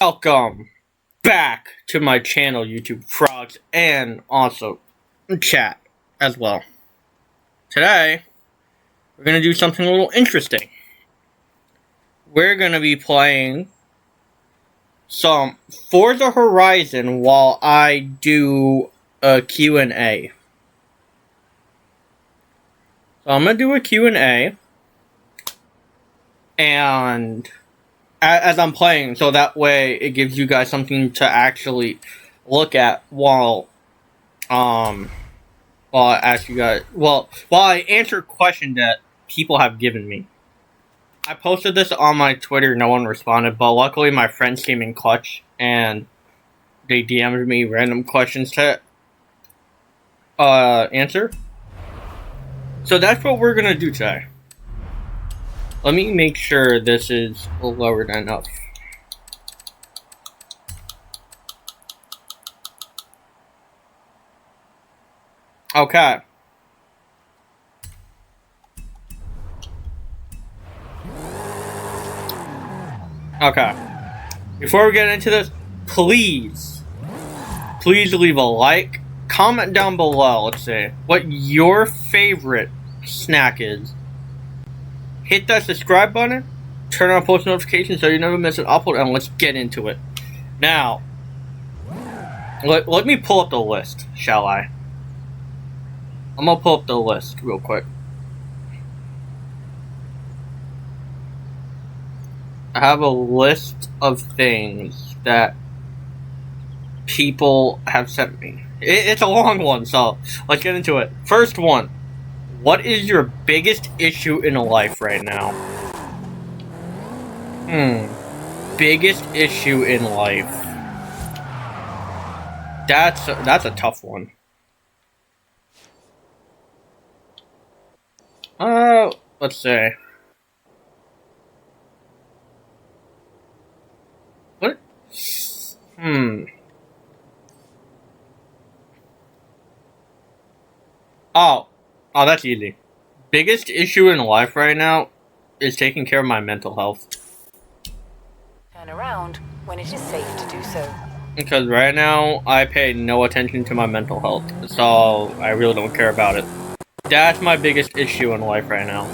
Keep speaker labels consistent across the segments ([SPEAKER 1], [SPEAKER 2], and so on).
[SPEAKER 1] Welcome back to my channel, YouTube Frogs, and also chat as well. Today, we're going to do something a little interesting. We're going to be playing some Forza Horizon while I do a Q&A. So I'm going to do a Q&A, and as I'm playing, so that way it gives you guys something to actually look at while I ask you guys, while I answer a question that people have given me. I posted this on my Twitter, no one responded, but luckily my friends came in clutch and they DM'd me random questions to answer. So that's what we're gonna do today. Let me make sure this is lowered enough. Okay. Okay. Before we get into this, please leave a like, comment down below, let's say, what your favorite snack is. Hit that subscribe button, turn on post notifications so you never miss an upload, and let's get into it. Now, let me pull up the list, shall I? I'm gonna pull up the list real quick. I have a list of things that people have sent me. It's a long one, so let's get into it. First one. What is your biggest issue in life right now? Biggest issue in life. That's a tough one. Let's see. What? Oh, that's easy. Biggest issue in life right now is taking care of my mental health.
[SPEAKER 2] Turn around when it is safe to do so.
[SPEAKER 1] Because right now, I pay no attention to my mental health, so I really don't care about it. That's my biggest issue in life right now.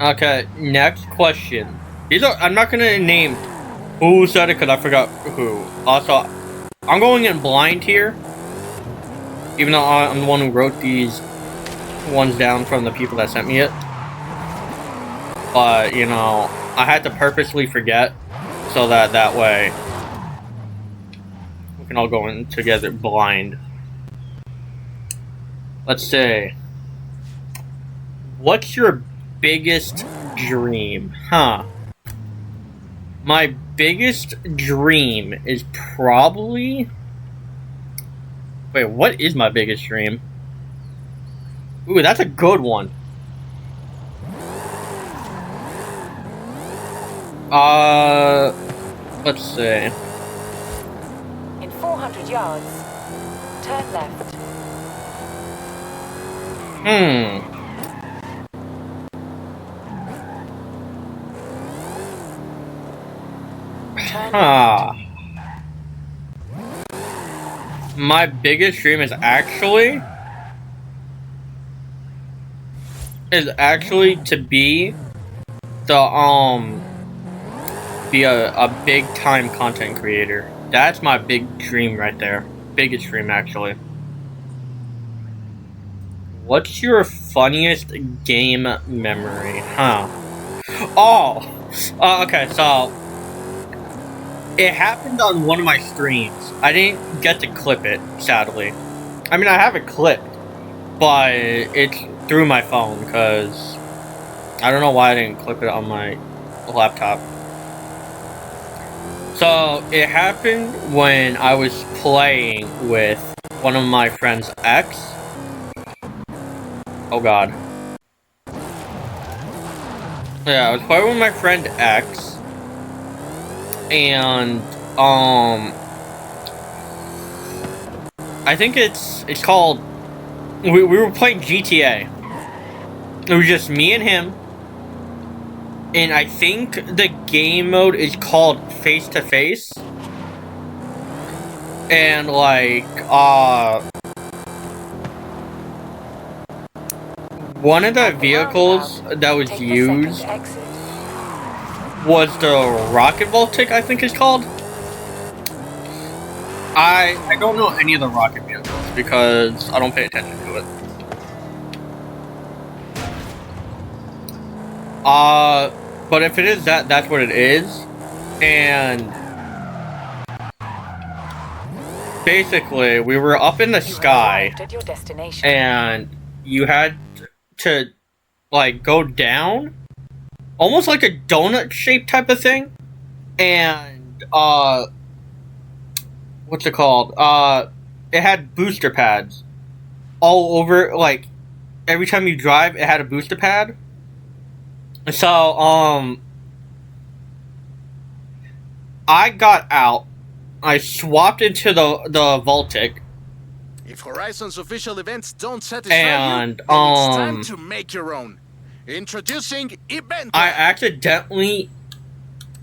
[SPEAKER 1] Okay, next question. I'm not gonna name who said it because I forgot who. Also, I'm going in blind here. Even though I'm the one who wrote these ones down from the people that sent me it. But, you know, I had to purposely forget so that way we can all go in together blind. Let's see. What's your biggest dream? My biggest dream is probably... Wait, what is my biggest dream? Ooh, that's a good one. Let's see.
[SPEAKER 2] In 400 yards, turn left.
[SPEAKER 1] My biggest dream is actually to be a big time content creator. That's my big dream right there. Biggest dream actually. What's your funniest game memory? Okay, so it happened on one of my streams. I didn't get to clip it, sadly. I mean, I have it clipped, but it's through my phone, because I don't know why I didn't clip it on my laptop. So, it happened when I was playing with one of my friend's ex. Oh god. Yeah, I was playing with my friend X. And, I think it's called, we were playing GTA. It was just me and him. And I think the game mode is called Face to Face. And like, one of the vehicles that was used was the rocket Voltic, I think it's called. I don't know any of the rocket vehicles because I don't pay attention to it. But if it is that, that's what it is. And basically, we were up in the sky, and you had to, like, go down, almost like a donut-shaped type of thing, and, what's it called? It had booster pads all over, like, every time you drive, it had a booster pad. So, I got out, I swapped into the Voltic.
[SPEAKER 3] If Horizon's official events don't satisfy
[SPEAKER 1] and,
[SPEAKER 3] you, then it's time to make your own. Introducing Event.
[SPEAKER 1] I accidentally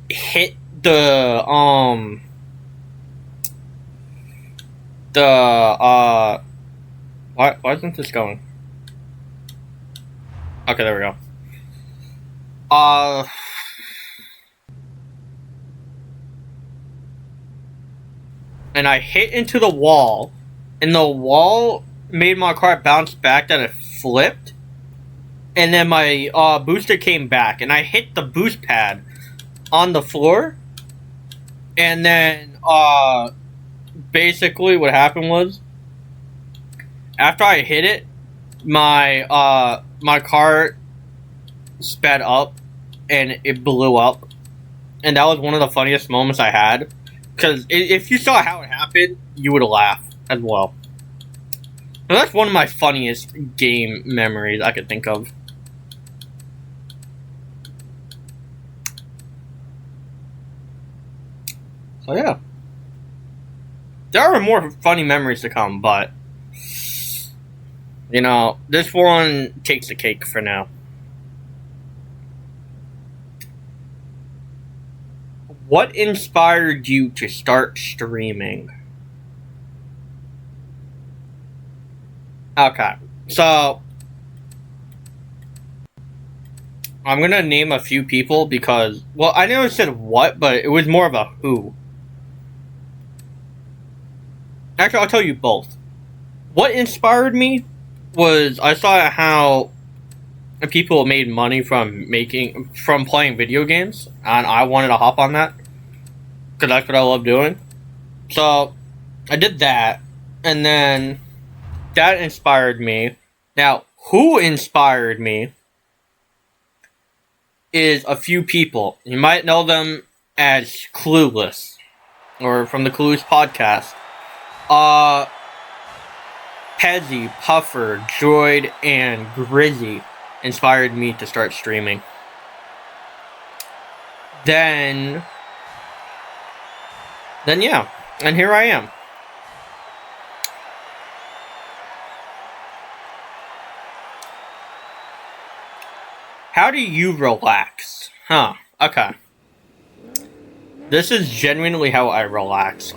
[SPEAKER 1] hit the, why isn't this going? Okay, there we go. And I hit into the wall, and the wall made my car bounce back, that it flipped, and then my booster came back, and I hit the boost pad on the floor, and then basically what happened was, after I hit it, my my car sped up, and it blew up, and that was one of the funniest moments I had. Because if you saw how it happened, you would laugh as well. And that's one of my funniest game memories I could think of. So yeah. There are more funny memories to come, but, you know, this one takes the cake for now. What inspired you to start streaming? Okay, so I'm gonna name a few people because, well, I never said what, but it was more of a who. Actually, I'll tell you both. What inspired me was I saw how people made money from playing video games, and I wanted to hop on that because that's what I love doing. So I did that, and then that inspired me. Now, who inspired me is a few people. You might know them as Clueless, or from the Clueless podcast. Pezzy, Puffer, Droid, and Grizzy inspired me to start streaming. Then yeah, and here I am. How do you relax? Huh, okay. This is genuinely how I relax.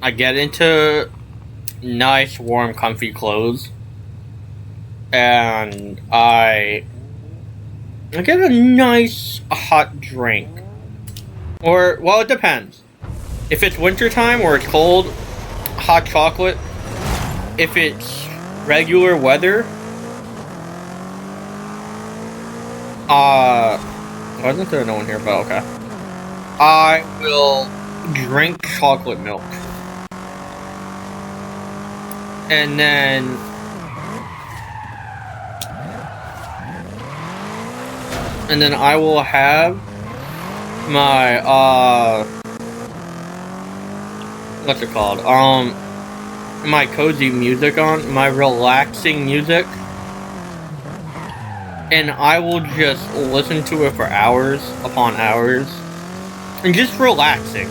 [SPEAKER 1] I get into nice, warm, comfy clothes, and I get a nice hot drink. Or, well, it depends. If it's wintertime or it's cold, hot chocolate. If it's regular weather, why isn't there no one here? But okay. I will drink chocolate milk. And then I will have my, what's it called? My cozy music on, my relaxing music. And I will just listen to it for hours upon hours. And just relaxing.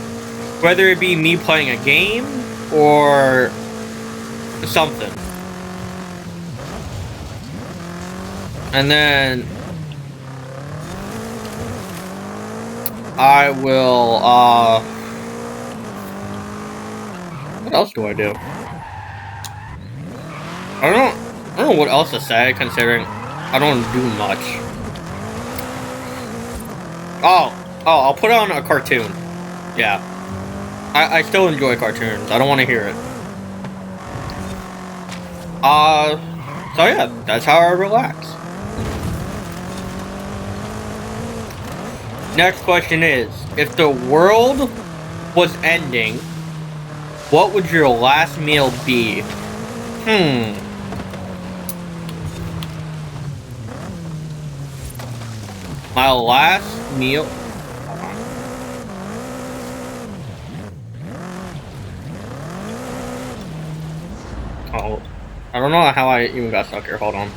[SPEAKER 1] Whether it be me playing a game or something. And then I will, what else do I do? I don't know what else to say, considering I don't do much. Oh, I'll put on a cartoon. Yeah. I still enjoy cartoons. I don't want to hear it. So yeah, that's how I relax. Next question is, if the world was ending, what would your last meal be? My last meal... Oh, I don't know how I even got stuck here. Hold on.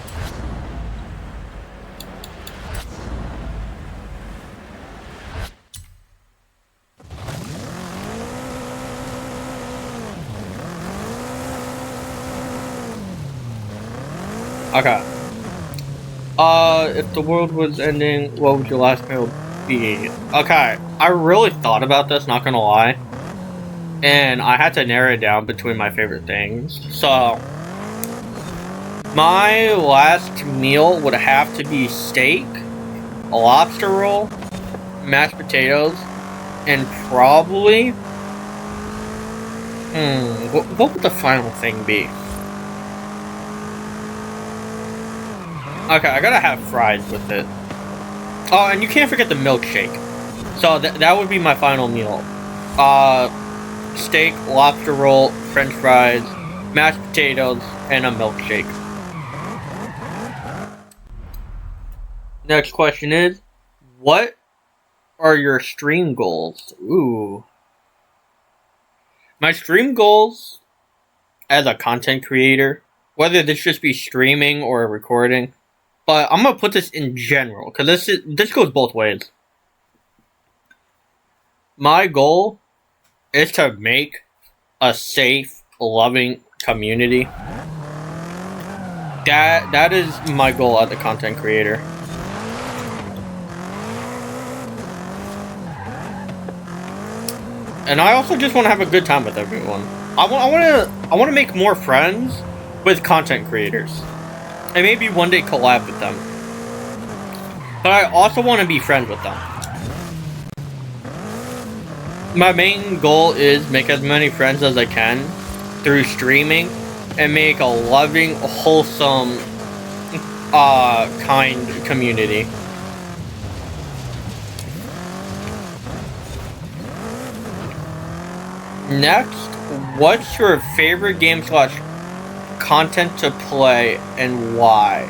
[SPEAKER 1] Okay. If the world was ending, what would your last meal be? Okay, I really thought about this, not gonna lie. And I had to narrow it down between my favorite things. So, my last meal would have to be steak, a lobster roll, mashed potatoes, and probably... what would the final thing be? Okay, I gotta have fries with it. Oh, and you can't forget the milkshake. So that would be my final meal. Steak, lobster roll, french fries, mashed potatoes, and a milkshake. Next question is, what are your stream goals? Ooh. My stream goals as a content creator, whether this just be streaming or recording, but I'm gonna put this in general, because this goes both ways. My goal is to make a safe, loving community. That is my goal as a content creator. And I also just want to have a good time with everyone. I want to make more friends with content creators, and maybe one day collab with them. But I also want to be friends with them. My main goal is make as many friends as I can through streaming and make a loving, wholesome, kind community. Next, what's your favorite game / content to play and why?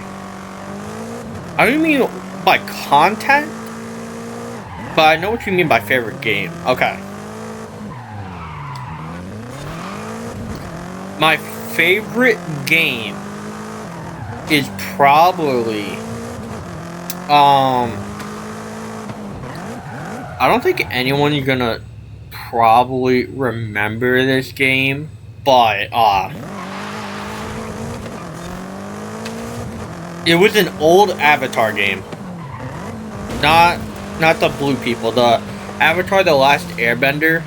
[SPEAKER 1] I don't mean by content, but I know what you mean by favorite game. Okay. My favorite game is probably, I don't think anyone's gonna probably remember this game, but, it was an old Avatar game. Not the blue people, the Avatar The Last Airbender.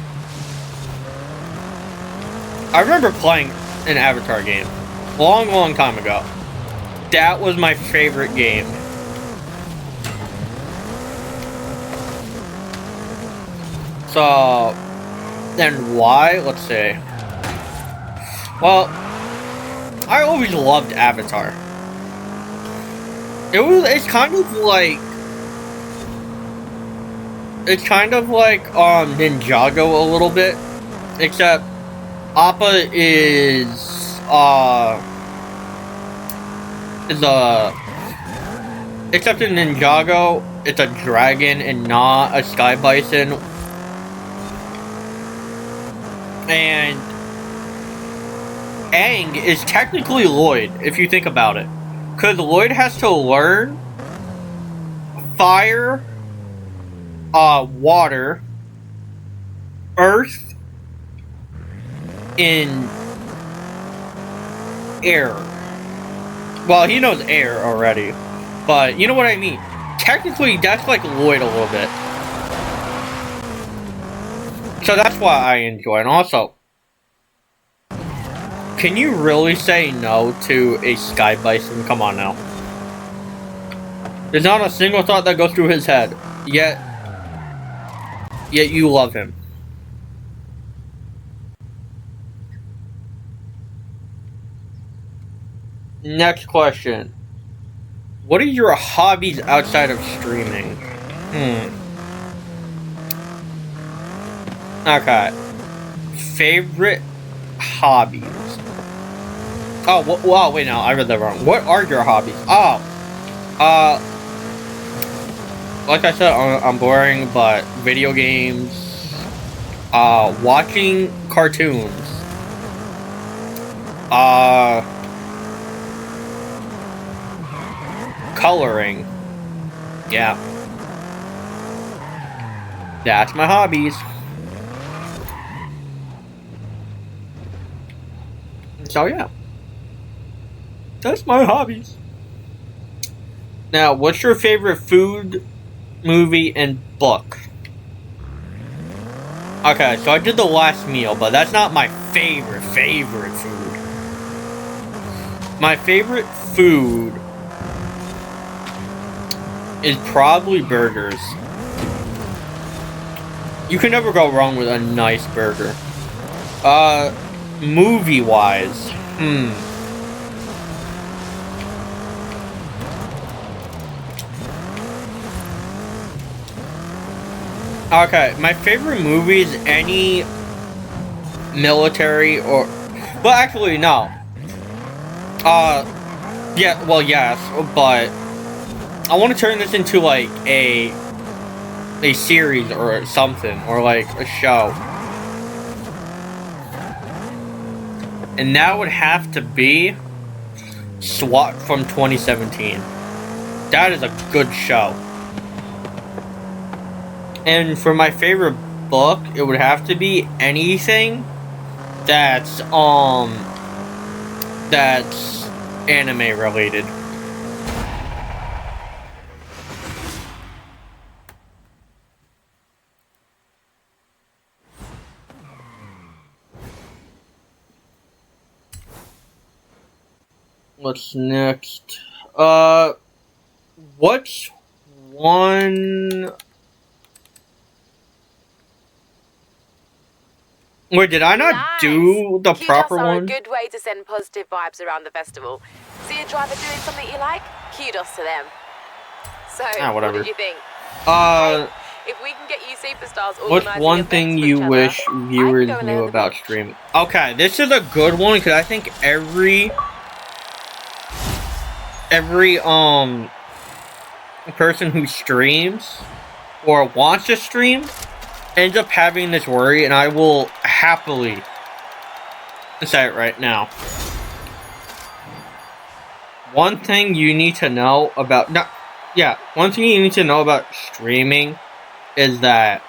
[SPEAKER 1] I remember playing an Avatar game long time ago. That was my favorite game. So, then why? Let's see. Well, I always loved Avatar. It's kind of like Ninjago a little bit, except Appa is except in Ninjago, it's a dragon and not a sky bison. And Aang is technically Lloyd, if you think about it. Because Lloyd has to learn fire, water, earth, in air. Well, he knows air already, but you know what I mean. Technically, that's like Lloyd a little bit. So that's why I enjoy. And also, can you really say no to a sky bison? Come on now. There's not a single thought that goes through his head. Yet you love him. Next question. What are your hobbies outside of streaming? Okay. Favorite hobbies. Oh, well, wait, no, I read that wrong. What are your hobbies? Oh. Like I said, I'm boring, but video games, watching cartoons, coloring, yeah, that's my hobbies. So yeah, that's my hobbies. Now, what's your favorite food, movie, and book? Okay, so I did the last meal, but that's not my favorite food. My favorite food is probably burgers. You can never go wrong with a nice burger. Movie-wise, Okay, my favorite movie is any military or... Well, actually, no. Yeah, well, yes, but I want to turn this into, like, a series or something, or, like, a show. And that would have to be SWAT from 2017. That is a good show. And for my favorite book, it would have to be anything that's anime related. What's next? What's one... Wait, did I not do the proper
[SPEAKER 2] Kudos are
[SPEAKER 1] one?
[SPEAKER 2] a good way to send positive vibes around the festival. See a driver doing something you like? Kudos to them. So,
[SPEAKER 1] whatever.
[SPEAKER 2] what did you think?
[SPEAKER 1] Hey,
[SPEAKER 2] if we can get you superstars
[SPEAKER 1] what's one thing you wish viewers knew about streaming? Okay, this is a good one because I think every person who streams or wants to stream ends up having this worry, and I will happily say it right now. One thing you need to know about one thing you need to know about streaming is that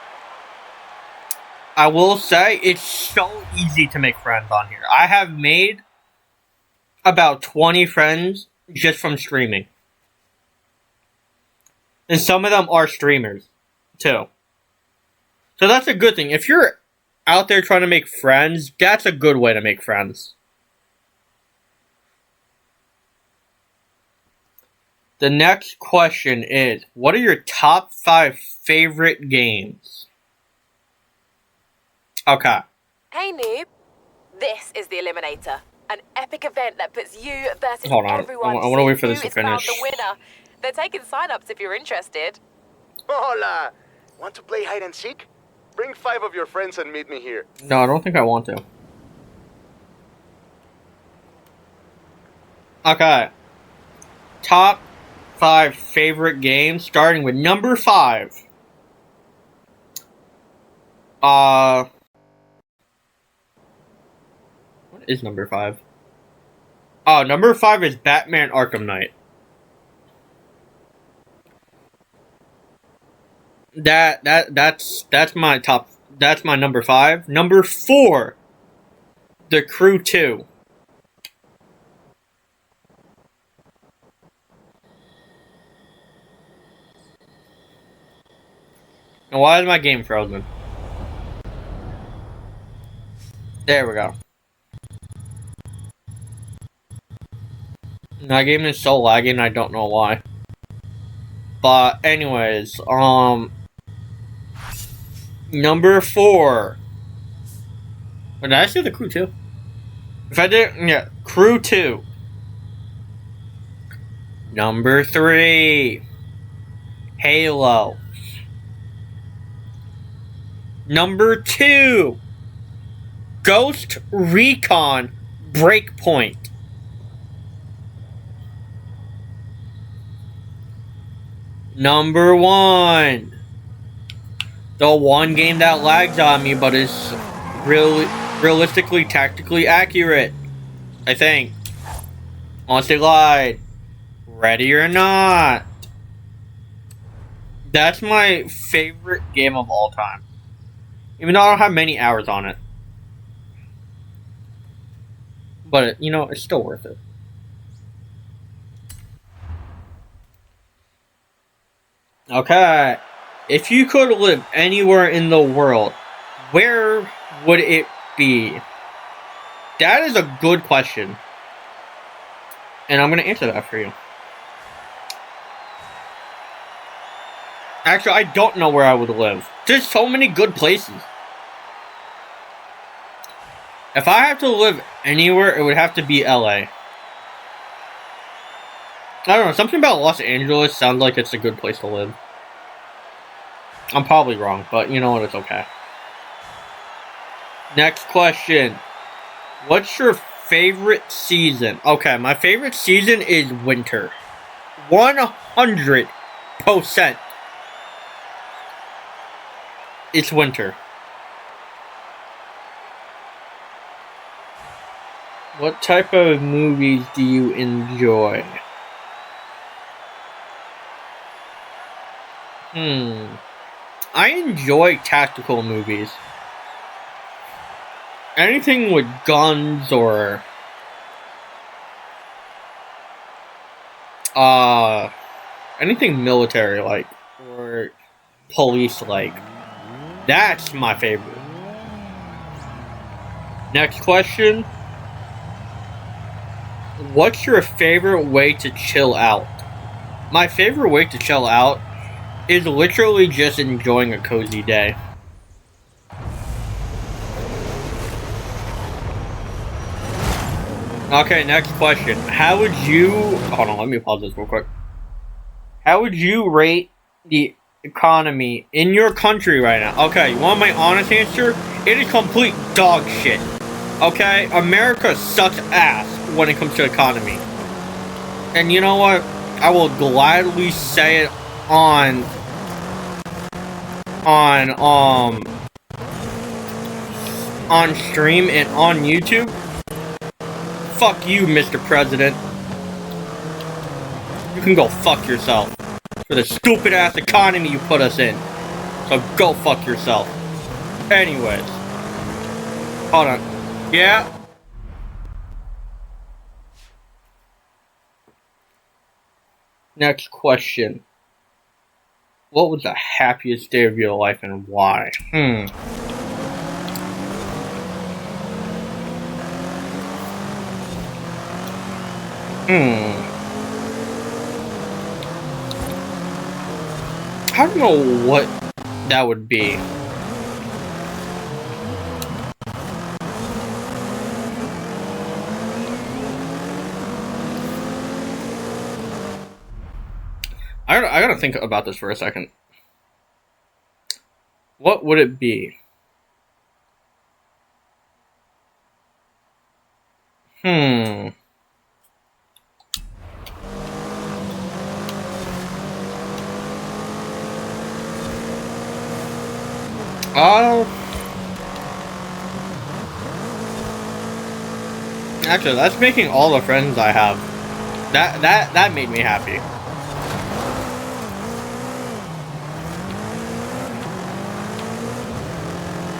[SPEAKER 1] I will say it's so easy to make friends on here. I have made about 20 friends just from streaming. And some of them are streamers too. So that's a good thing. If you're out there trying to make friends, that's a good way to make friends. The next question is, what are your top 5 favorite games? Okay.
[SPEAKER 2] Hey noob, this is the Eliminator, an epic event that puts you versus
[SPEAKER 1] Hold on.
[SPEAKER 2] everyone.
[SPEAKER 1] I want to wait for this to finish.
[SPEAKER 2] The winner. They're taking sign-ups if you're interested.
[SPEAKER 3] Hola! Want to play hide and seek? Bring 5 of your friends and meet me here.
[SPEAKER 1] No, I don't think I want to. Okay. Top 5 favorite games, starting with number 5. What is number 5? Oh, number 5 is Batman Arkham Knight. That's my top. That's my number 5. Number 4, The Crew 2. Now, why is my game frozen? There we go. My game is so laggy and I don't know why. But anyways, number 4. Did I say the Crew 2? If I did, yeah, Crew 2. Number 3. Halo. Number 2. Ghost Recon Breakpoint. Number 1. The one game that lags on me, but is realistically, tactically accurate. I think. Unless they lied. Ready or Not. That's my favorite game of all time. Even though I don't have many hours on it. But, you know, it's still worth it. Okay. If you could live anywhere in the world, where would it be? That is a good question. And I'm going to answer that for you. Actually, I don't know where I would live. There's so many good places. If I have to live anywhere, it would have to be LA. I don't know, something about Los Angeles sounds like it's a good place to live. I'm probably wrong, but you know what, it's okay. Next question. What's your favorite season? Okay, my favorite season is winter. 100%. It's winter. What type of movies do you enjoy? I enjoy tactical movies. Anything with guns or anything military like or police like. That's my favorite. Next question. What's your favorite way to chill out? My favorite way to chill out is literally just enjoying a cozy day. Okay, next question. How would you... Hold on, let me pause this real quick. How would you rate the economy in your country right now? Okay, you want my honest answer? It is complete dog shit. Okay? America sucks ass when it comes to economy. And you know what? I will gladly say it on stream and on YouTube. Fuck you, Mr. President. You can go fuck yourself for the stupid ass economy you put us in. So go fuck yourself. Anyways. Hold on. Yeah? Next question. What was the happiest day of your life and why? I don't know what that would be. I gotta think about this for a second. What would it be? Actually, that's making all the friends I have. That made me happy.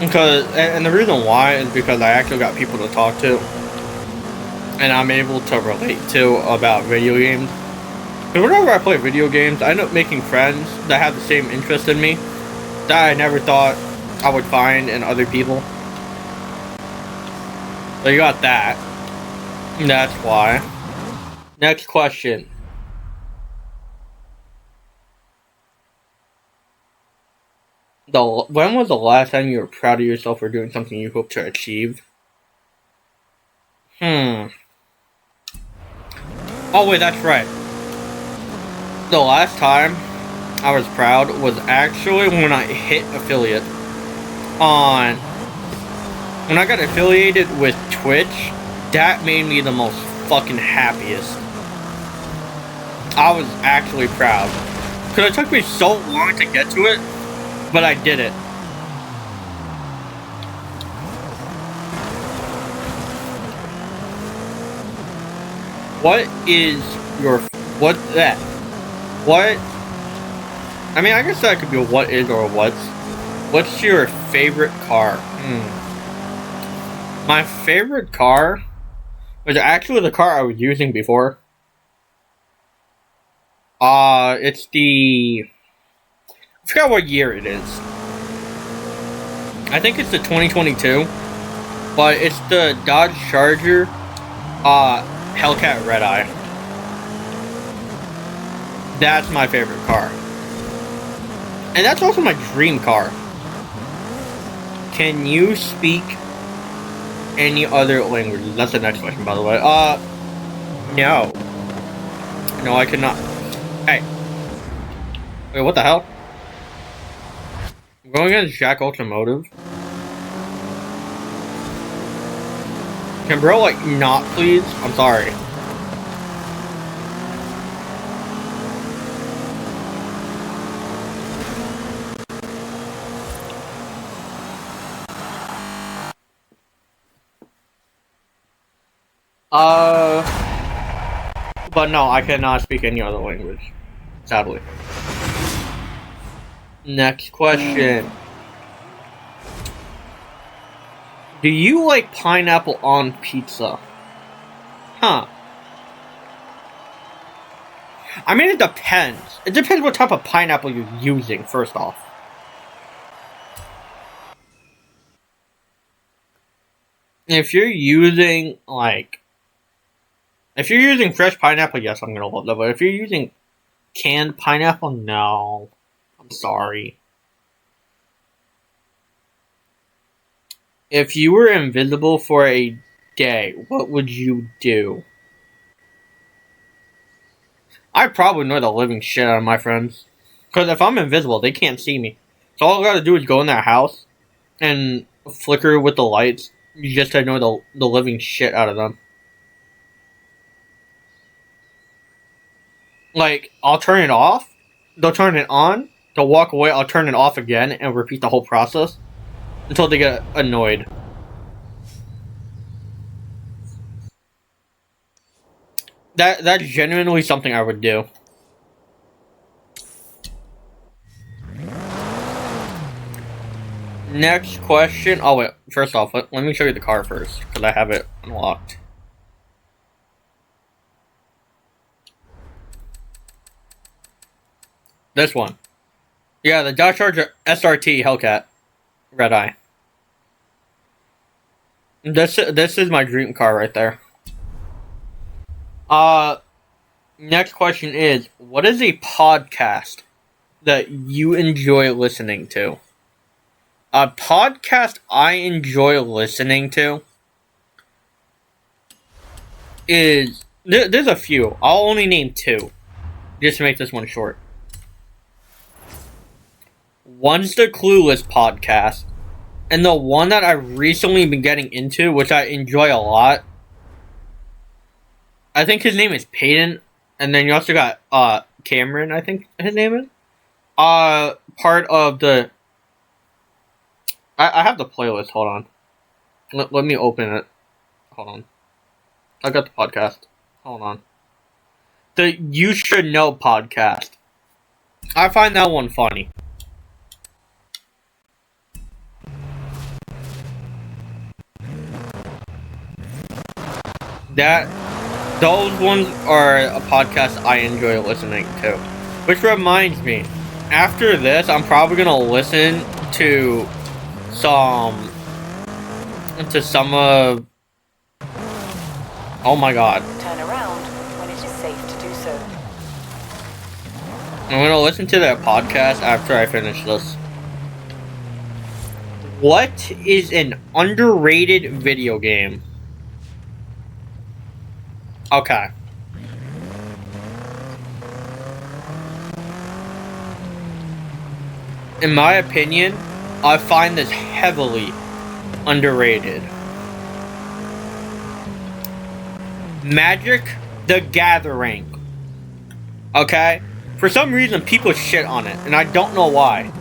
[SPEAKER 1] And the reason why is because I actually got people to talk to. And I'm able to relate to about video games. Because whenever I play video games, I end up making friends that have the same interest in me that I never thought I would find in other people. So you got that. That's why. Next question. When was the last time you were proud of yourself for doing something you hope to achieve? Oh wait, that's right. The last time I was proud was actually when I hit affiliate on... When I got affiliated with Twitch, that made me the most fucking happiest. I was actually proud. Because it took me so long to get to it, but I did it. What is your... What... That... What... I mean, I guess that could be a what is or a what's. What's your favorite car? My favorite car was actually the car I was using before. It's the... I forgot what year it is. I think it's the 2022. But it's the Dodge Charger, Hellcat Red Eye. That's my favorite car. And that's also my dream car. Can you speak any other languages? That's the next question, by the way. No. No, I cannot. Hey. Wait, what the hell? I'm going against Jack Automotive. Can bro, like, not, please? I'm sorry. But no, I cannot speak any other language. Sadly. Next question. Do you like pineapple on pizza? Huh. I mean, it depends. It depends what type of pineapple you're using, first off. If you're using, like... If you're using fresh pineapple, yes, I'm gonna love that. But if you're using canned pineapple, no. I'm sorry. If you were invisible for a day, what would you do? I'd probably annoy the living shit out of my friends. Because if I'm invisible, they can't see me. So all I gotta do is go in their house and flicker with the lights just to annoy the living shit out of them. Like, I'll turn it off, they'll turn it on, they'll walk away, I'll turn it off again, and repeat the whole process until they get annoyed. That's genuinely something I would do. Next question. Oh wait, first off, let me show you the car first, because I have it unlocked. This one. Yeah, the Dodge Charger SRT Hellcat Red Eye. This is my dream car right there. Next question is, what is a podcast that you enjoy listening to? A podcast I enjoy listening to is... There's a few. I'll only name two, just to make this one short. One's the Clueless podcast, and the one that I've recently been getting into, which I enjoy a lot, I think his name is Peyton, and then you also got Cameron, I think his name is. Part of the... I have the playlist, hold on. Let me open it. Hold on. I got the podcast. Hold on. The You Should Know podcast. I find that one funny. Those ones are a podcast I enjoy listening to. Which reminds me, after this, I'm probably gonna listen to some of Oh my god.
[SPEAKER 2] Turn around when it is safe to do so.
[SPEAKER 1] I'm gonna listen to that podcast after I finish this. What is an underrated video game? Okay. In my opinion, I find this heavily underrated. Magic the Gathering. Okay? For some reason, people shit on it, and I don't know why.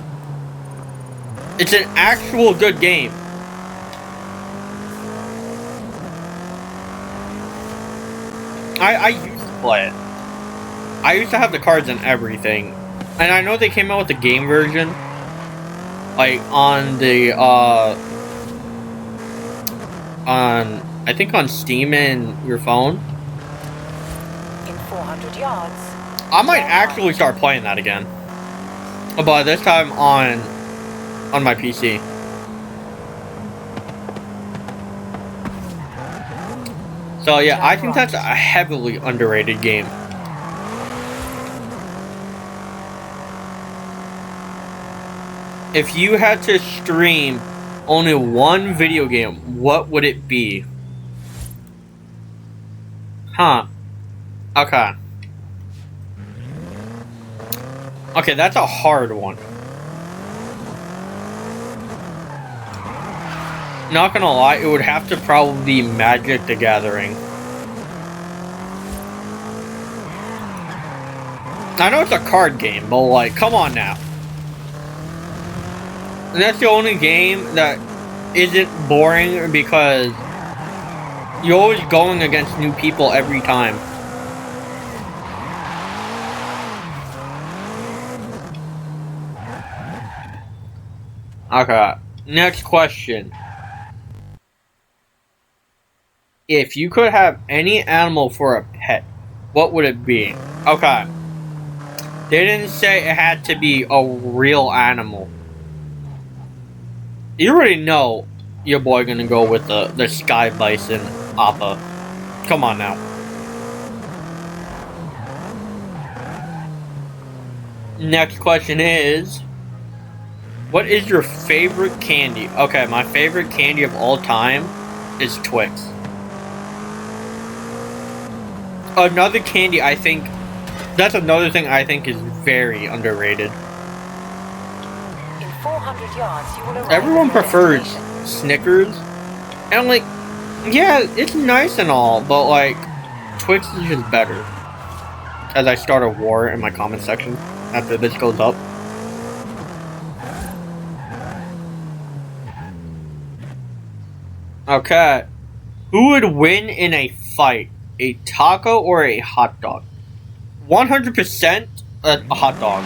[SPEAKER 1] It's an actual good game. I used to play it. I used to have the cards and everything. And I know they came out with the game version. Like, on the, I think on Steam and your phone.
[SPEAKER 2] In 400 yards.
[SPEAKER 1] I might actually start playing that again. But this time on my PC. So yeah, I think that's a heavily underrated game. If you had to stream only one video game, what would it be? Huh. Okay. Okay, that's a hard one. Not gonna lie, it would have to probably be Magic the Gathering. I know it's a card game, but like, come on now. And that's the only game that isn't boring because you're always going against new people every time. Okay, next question. If you could have any animal for a pet, what would it be? Okay. They didn't say it had to be a real animal. You already know your boy gonna go with the sky bison Appa. Come on now. Next question is, what is your favorite candy? Okay, my favorite candy of all time is Twix. Another candy I think, that's another thing I think is very underrated.
[SPEAKER 2] 400 yards, you will arrive.
[SPEAKER 1] Everyone prefers Snickers, and like, yeah, it's nice and all, but like, Twix is just better. As I start a war in my comment section after this goes up. Okay, who would win in a fight, a taco or a hot dog? 100% a hot dog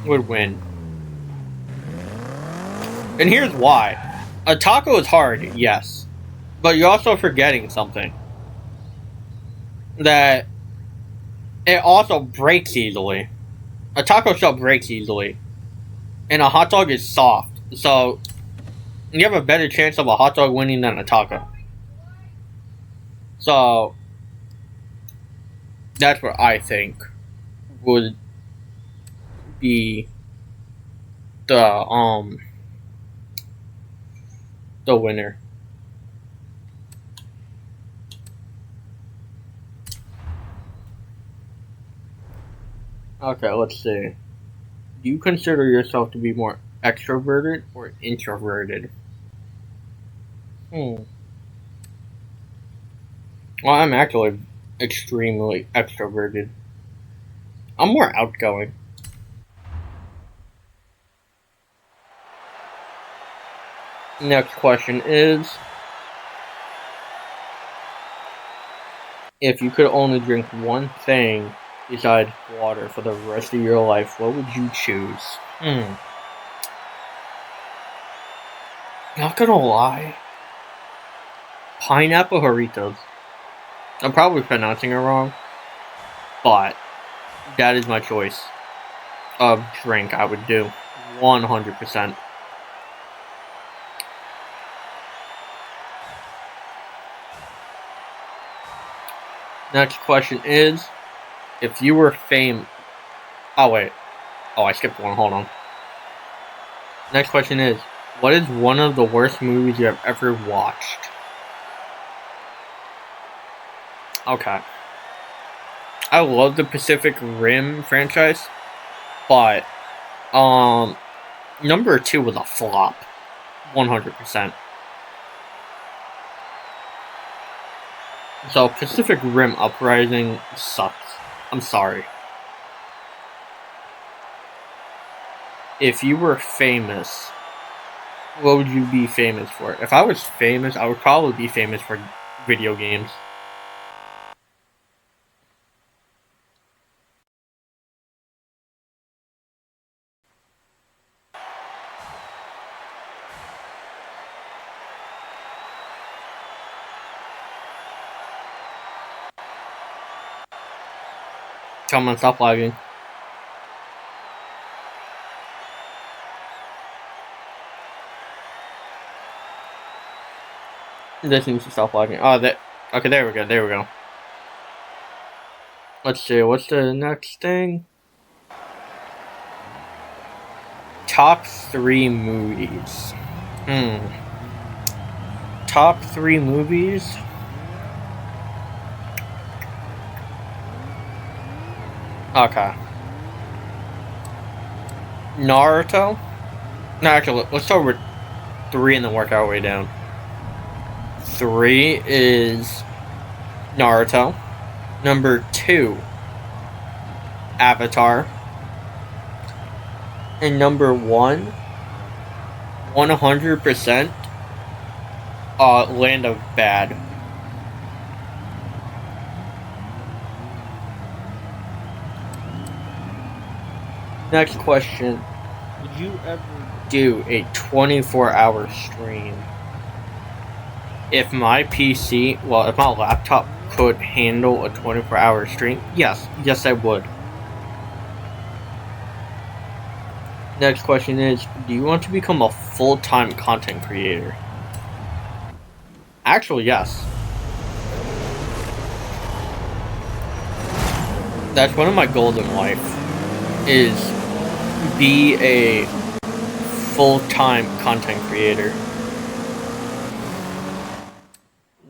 [SPEAKER 1] would win. And here's why. A taco is hard, yes. But you're also forgetting something. That it also breaks easily. A taco shell breaks easily. And a hot dog is soft. So, you have a better chance of a hot dog winning than a taco. So, that's what I think would be the winner. Okay, let's see. Do you consider yourself to be more extroverted or introverted? Well, I'm actually extremely extroverted. I'm more outgoing. Next question is, if you could only drink one thing besides water for the rest of your life, what would you choose? Not gonna lie. Pineapple Doritos. I'm probably pronouncing it wrong, but that is my choice of drink I would do. 100%. Next question is, if you were fame... Oh, wait. Oh, I skipped one. Hold on. Next question is, what is one of the worst movies you have ever watched? Okay. I love the Pacific Rim franchise, but, number 2 was a flop. 100%. So, Pacific Rim Uprising sucks. I'm sorry. If you were famous, what would you be famous for? If I was famous, I would probably be famous for video games. Come on, stop lagging. This needs to stop lagging. Oh, that. Okay, there we go. There we go. Let's see. What's the next thing? Top 3 movies. Top 3 movies? Okay. Naruto? No, actually, let's start with 3 and then work our way down. 3 is Naruto. Number 2, Avatar. And number 1, 100%, Land of Bad. Next question. Would you ever do a 24-hour stream? If my PC, well, if my laptop could handle a 24-hour stream, yes. Yes, I would. Next question is, do you want to become a full-time content creator? Actually, yes. That's one of my goals in life, is be a full-time content creator.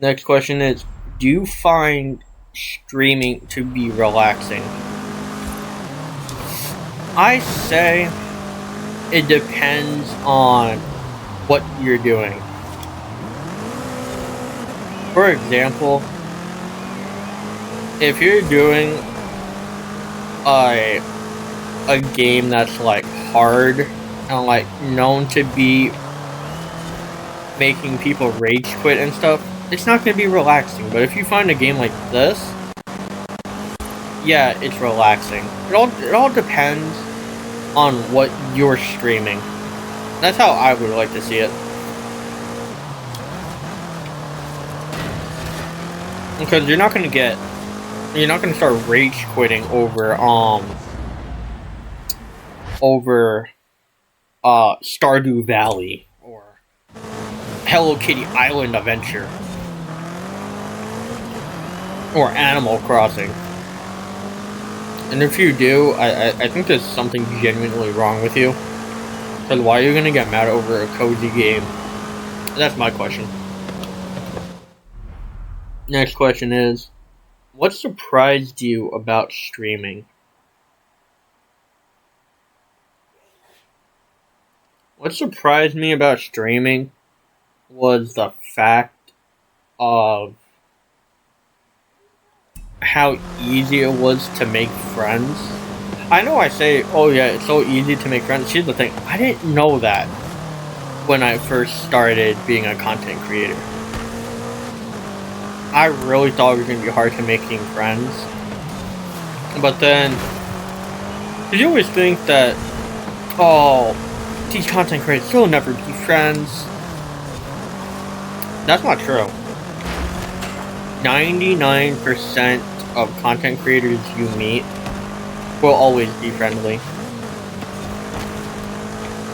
[SPEAKER 1] Next question is, do you find streaming to be relaxing? I say it depends on what you're doing. For example, if you're doing a game that's like hard and like known to be making people rage quit and stuff, it's not going to be relaxing. But if you find a game like this, yeah, it's relaxing. It all depends on what you're streaming. That's how I would like to see it. Because you're not going to start rage quitting over Stardew Valley or Hello Kitty Island Adventure or Animal Crossing. And if you do, I think there's something genuinely wrong with you. Because why are you gonna get mad over a cozy game? That's my question. Next question is, what surprised you about streaming? What surprised me about streaming was the fact of how easy it was to make friends. I know I say, oh yeah, it's so easy to make friends. Here's the thing, I didn't know that when I first started being a content creator. I really thought it was going to be hard to making friends. But then, you always think that, oh, these content creators will never be friends. That's not true. 99% of content creators you meet will always be friendly.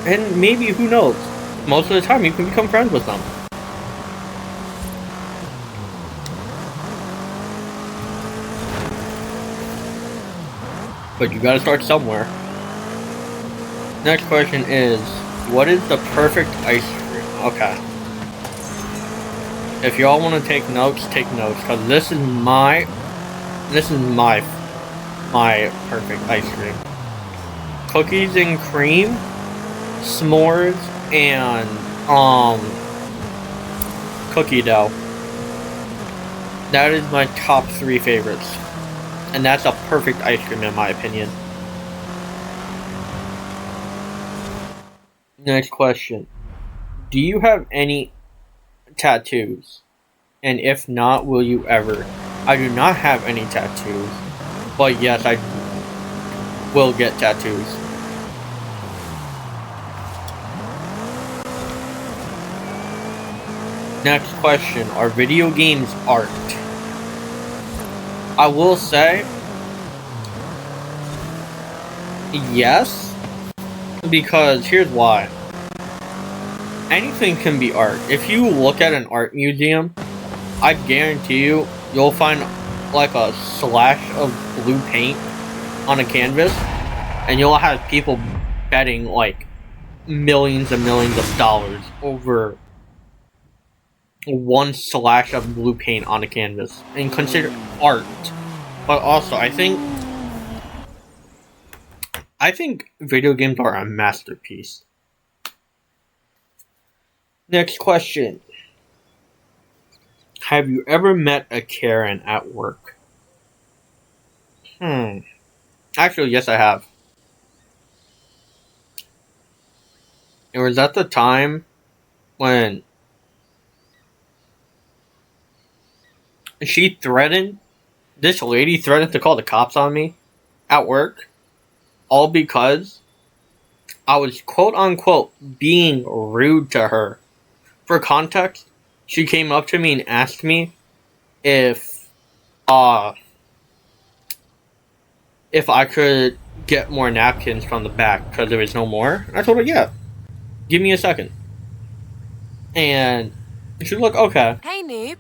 [SPEAKER 1] And maybe, who knows, most of the time you can become friends with them. but you gotta start somewhere. Next question is, what is the perfect ice cream? Okay. If y'all want to take notes, because this is my perfect ice cream. Cookies and cream, s'mores, and cookie dough. That is my top 3 favorites. And that's a perfect ice cream in my opinion. Next question. Do you have any tattoos? And if not, will you ever? I do not have any tattoos. But yes, I will get tattoos. Next question. Are video games art? I will say yes. Because here's why. Anything can be art. If you look at an art museum, I guarantee you'll find like a slash of blue paint on a canvas, and you'll have people betting like millions and millions of dollars over one slash of blue paint on a canvas and consider art. But also, I think video games are a masterpiece. Next question. Have you ever met a Karen at work? Actually, yes, I have. It was at the time when this lady threatened to call the cops on me at work, all because I was quote-unquote being rude to her. For context, she came up to me and asked me if I could get more napkins from the back because there was no more. And I told her, yeah, give me a second. And she was like, okay.
[SPEAKER 2] Hey, noob.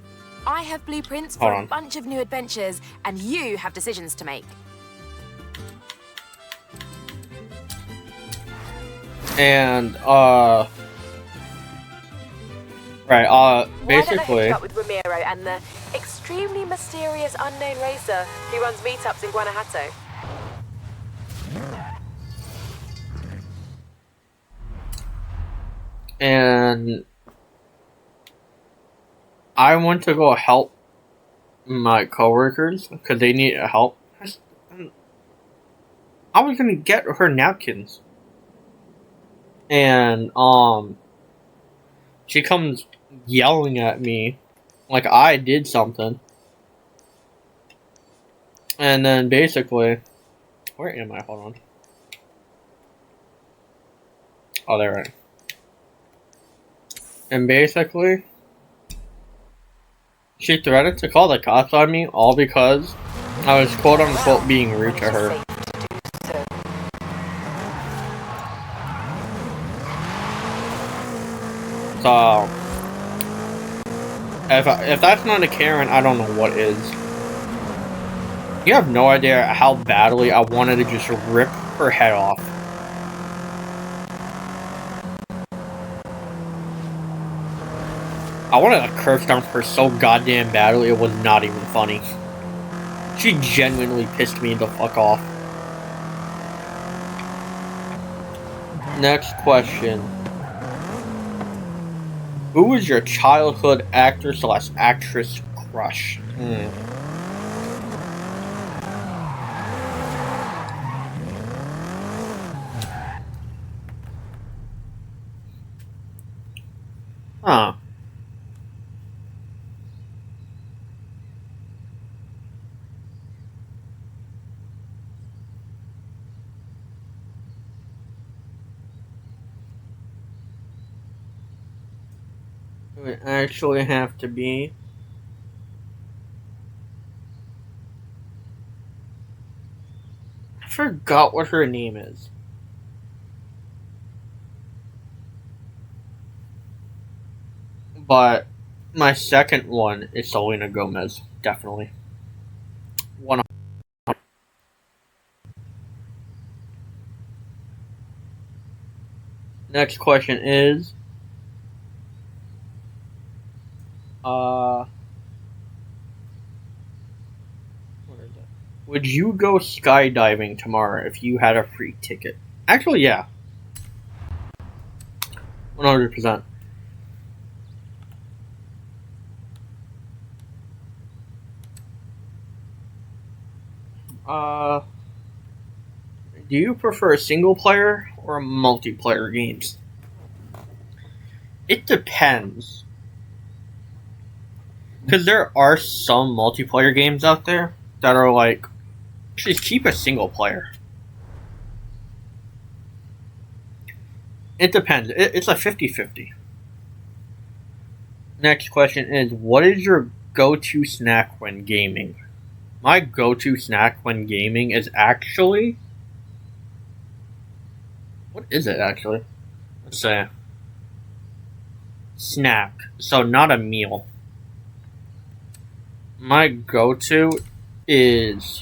[SPEAKER 2] I have blueprints for a bunch of new adventures, and you have decisions to make.
[SPEAKER 1] And, basically...
[SPEAKER 2] Why don't I hook you up with Ramiro and the extremely mysterious unknown racer who runs meetups in Guanajuato?
[SPEAKER 1] And I went to go help my coworkers because they needed help. I was gonna get her napkins. And, she comes yelling at me like I did something. And then basically, where am I? Hold on. Oh, there I am. And basically, she threatened to call the cops on me all because I was quote unquote being rude to her. So, if that's not a Karen, I don't know what is. You have no idea how badly I wanted to just rip her head off. I wanted to curb stomp her so goddamn badly, it was not even funny. She genuinely pissed me the fuck off. Next question. Who was your childhood actor / actress crush? Huh. It would actually have to be... I forgot what her name is. But my second one is Selena Gomez, definitely. Next question is, where is it? Would you go skydiving tomorrow if you had a free ticket? Actually, yeah. 100%. Do you prefer single player or multiplayer games? It depends. Because there are some multiplayer games out there that are like, just keep a single player. It depends. It's a 50-50. Next question is, what is your go-to snack when gaming? My go-to snack when gaming is actually... What is it actually? Let's say. Snack. So not a meal. My go-to is...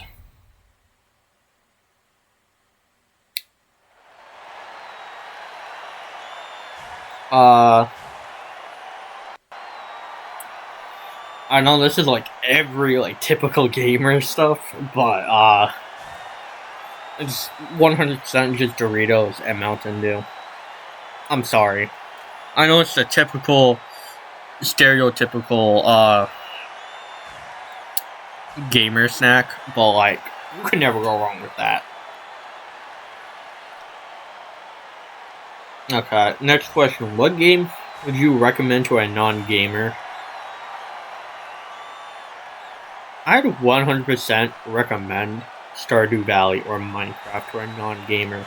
[SPEAKER 1] I know this is like every like typical gamer stuff, but it's 100% just Doritos and Mountain Dew. I'm sorry. I know it's the typical, stereotypical gamer snack, but like you could never go wrong with that. Okay, next question. What game would you recommend to a non-gamer? I'd 100% recommend Stardew Valley or Minecraft to a non-gamer.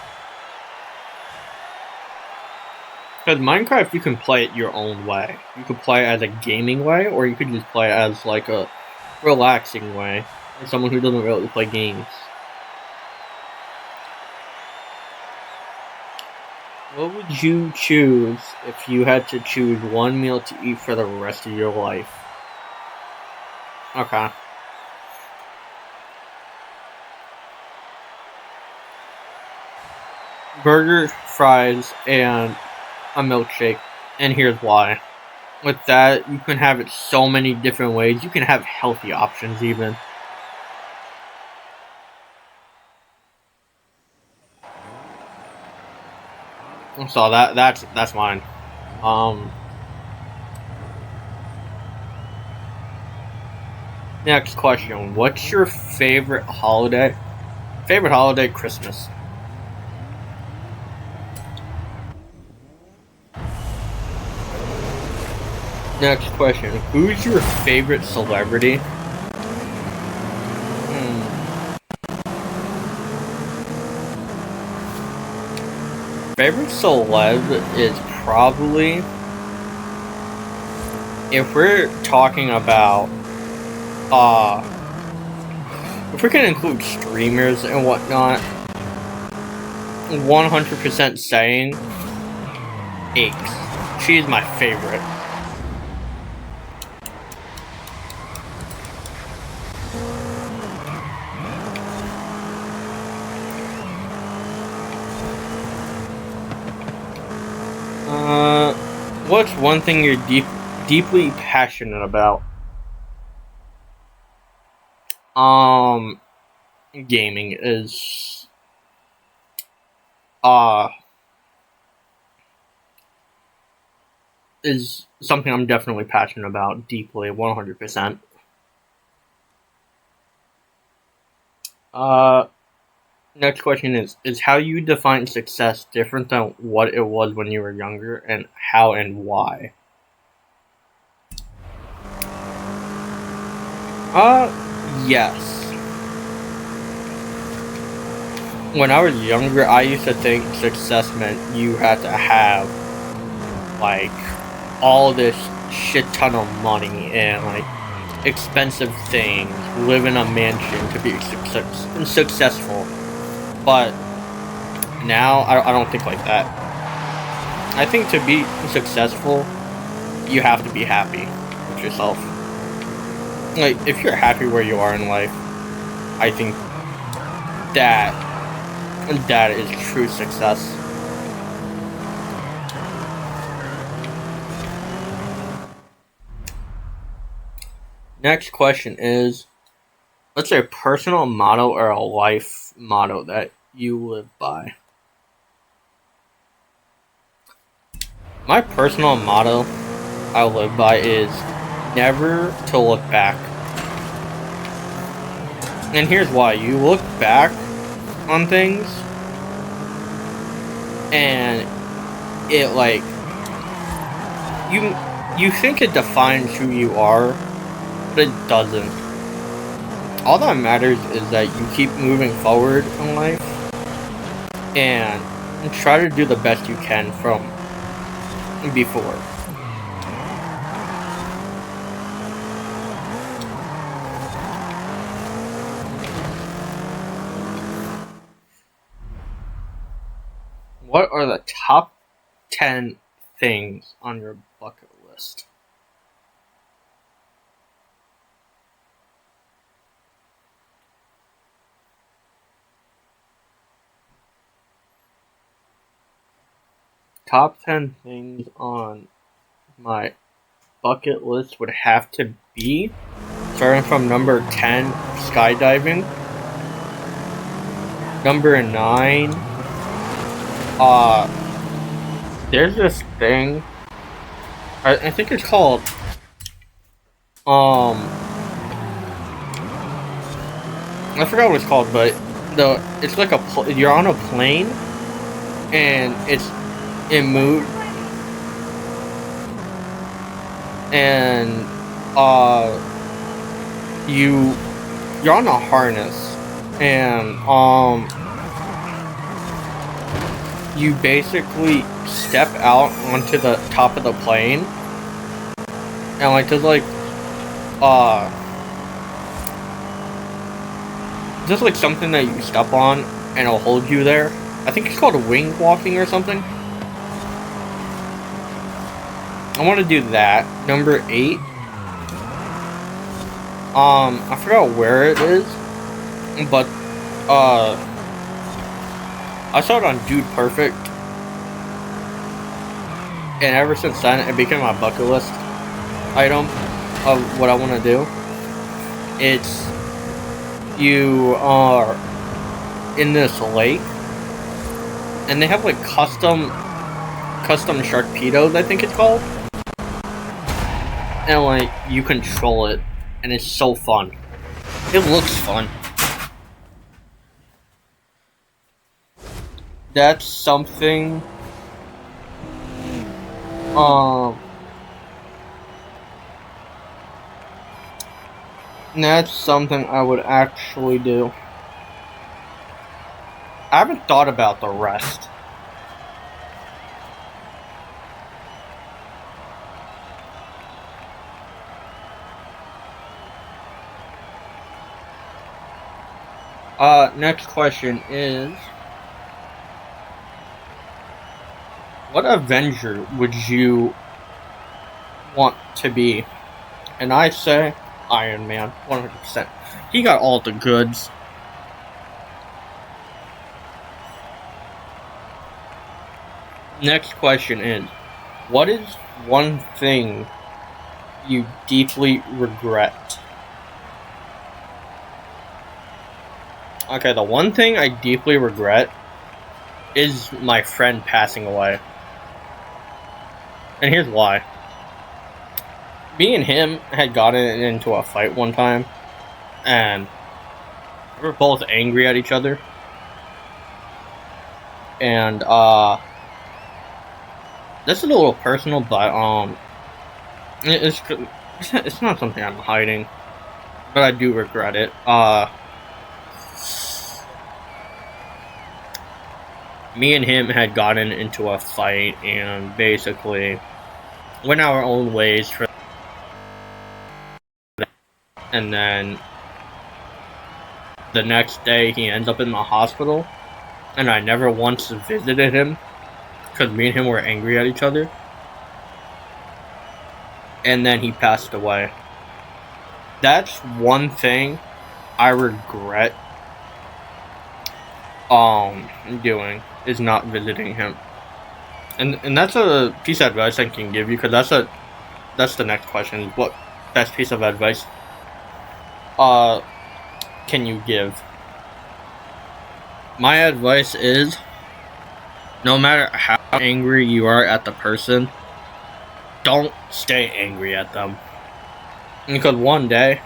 [SPEAKER 1] Because Minecraft, you can play it your own way. You could play it as a gaming way, or you could just play it as like a relaxing way. For someone who doesn't really play games. What would you choose if you had to choose one meal to eat for the rest of your life? Okay. Burger, fries, and a milkshake. And here's why. With that, you can have it so many different ways. You can have healthy options even. So that's mine. Next question. What's your favorite holiday? Favorite holiday, Christmas. Next question. Who's your favorite celebrity? Favorite celeb is probably, if we're talking about, if we can include streamers and whatnot, 100% saying Aches. She's my favorite. What's one thing you're deeply passionate about? Gaming is something I'm definitely passionate about, deeply, 100%. Next question is how you define success different than what it was when you were younger, and how and why? Yes. When I was younger, I used to think success meant you had to have, like, all this shit ton of money and, like, expensive things, live in a mansion to be successful. But now, I don't think like that. I think to be successful, you have to be happy with yourself. Like, if you're happy where you are in life, I think that is true success. Next question is, what's a personal motto or a life motto that you live by? My personal motto I live by is never to look back. And here's why. You look back on things and it like you think it defines who you are, but it doesn't. All that matters is that you keep moving forward in life and try to do the best you can from before. What are the top 10 things on your bucket list? Top 10 things on my bucket list would have to be, starting from number 10, skydiving. Number 9, there's this thing, I think it's called, I forgot what it's called, but it's like you're on a plane, and it moves, and you're on a harness, and you basically step out onto the top of the plane, and like there's like just like something that you step on and it'll hold you there. I think it's called wing walking or something. I want to do that. Number 8. I forgot where it is, but I saw it on Dude Perfect, and ever since then it became my bucket list item of what I want to do. It's you are in this lake, and they have like custom Sharkpedos, I think it's called, and like you control it, and it's so fun. It looks fun. That's something that's something I would actually do. I haven't thought about the rest. Next question is, what Avenger would you want to be? And I say Iron Man, 100%. He got all the goods. Next question is, what is one thing you deeply regret? Okay, the one thing I deeply regret is my friend passing away. And here's why. Me and him had gotten into a fight one time, and we were both angry at each other. And this is a little personal, but it's not something I'm hiding, but I do regret it. Me and him had gotten into a fight and basically went our own ways for, and then the next day he ends up in the hospital, and I never once visited him because me and him were angry at each other, and then he passed away. That's one thing I regret doing, is not visiting him. And that's a piece of advice I can give you, because that's the next question. What best piece of advice can you give? My advice is, no matter how angry you are at the person, don't stay angry at them. Because one day,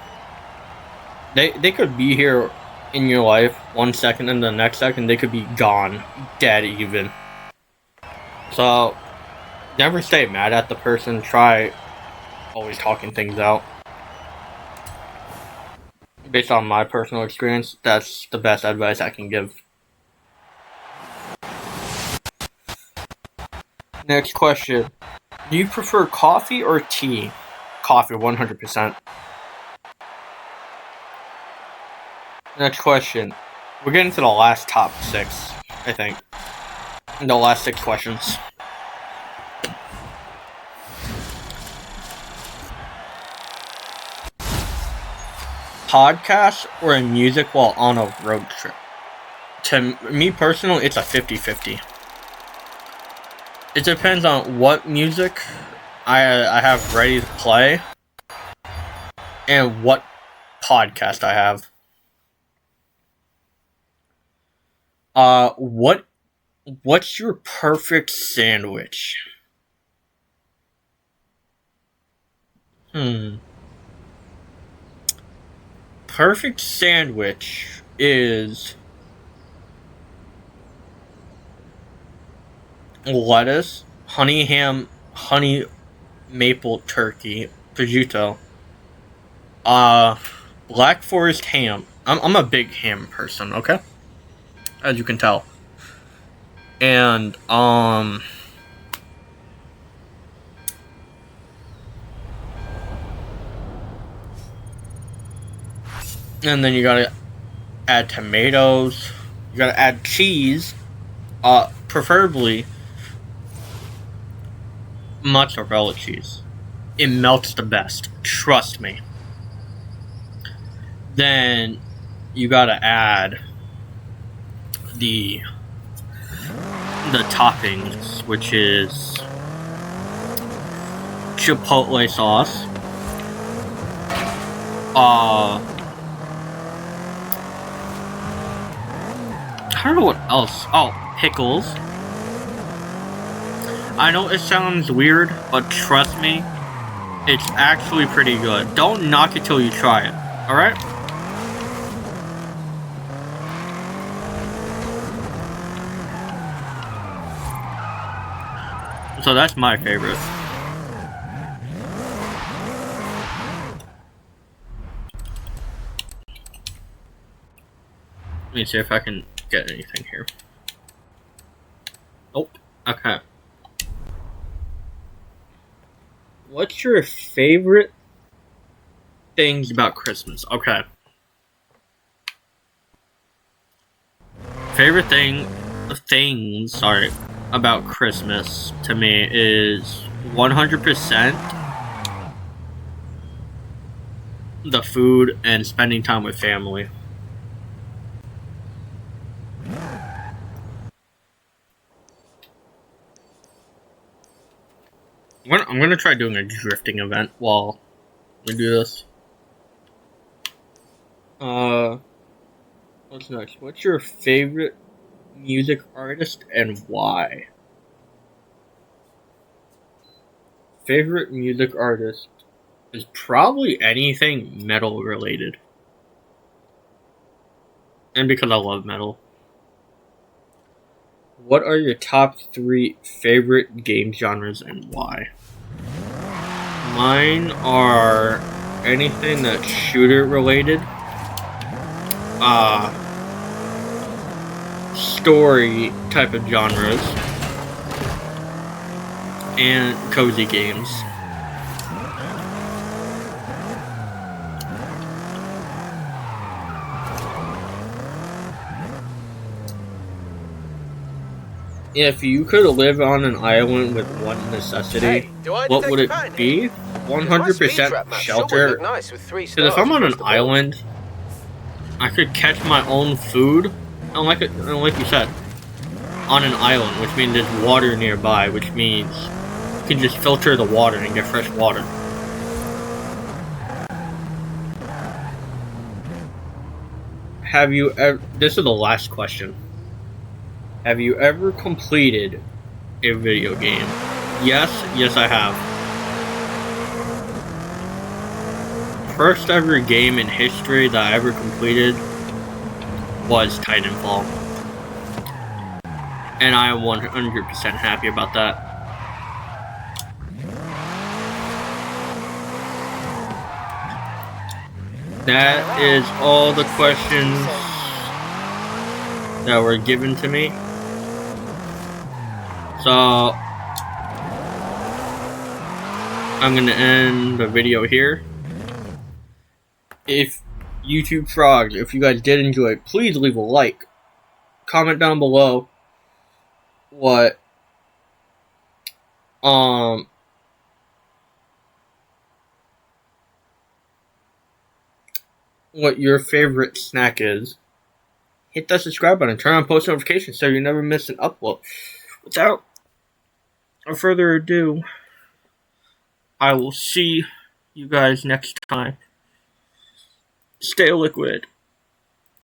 [SPEAKER 1] they could be here in your life 1 second, and the next second they could be gone, dead even. So, never stay mad at the person. Try always talking things out. Based on my personal experience, that's the best advice I can give. Next question. Do you prefer coffee or tea? Coffee, 100%. Next question. We're getting to the last top 6, I think. The last 6 questions. Podcast or music while on a road trip? To me personally, it's a 50-50. It depends on what music I have ready to play and what podcast I have. What's your perfect sandwich? Perfect sandwich is lettuce, honey ham, honey maple turkey, prosciutto, Black Forest ham. I'm a big ham person, okay? As you can tell. And and then you gotta add tomatoes. You gotta add cheese. Preferably mozzarella cheese. It melts the best. Trust me. Then you gotta add the toppings, which is chipotle sauce. I don't know what else. Oh, pickles. I know it sounds weird, but trust me, it's actually pretty good. Don't knock it till you try it, alright? So that's my favorite. Let me see if I can get anything here. Nope. Okay. What's your favorite things about Christmas? Okay. Favorite things, sorry, about Christmas to me is 100% the food and spending time with family. I'm gonna try doing a drifting event while we do this. What's next? What's your favorite music artist and why? Favorite music artist is probably anything metal related. And because I love metal. What are your top 3 favorite game genres and why? Mine are anything that's shooter related, story type of genres, and cozy games. If you could live on an island with one necessity, what would it be? 100% shelter. Because if I'm on an island, I could catch my own food. And like you said, on an island, which means there's water nearby, which means you can just filter the water and get fresh water. have you ever... This is the last question. Have you ever completed a video game? Yes, I have. First ever game in history that I ever completed was Titanfall. And I am 100% happy about that. That is all the questions that were given to me. So I'm gonna end the video here. If YouTube frogs, if you guys did enjoy it, please leave a like. Comment down below what your favorite snack is. Hit that subscribe button, turn on post notifications so you never miss an upload. Without further ado, I will see you guys next time. Stay liquid.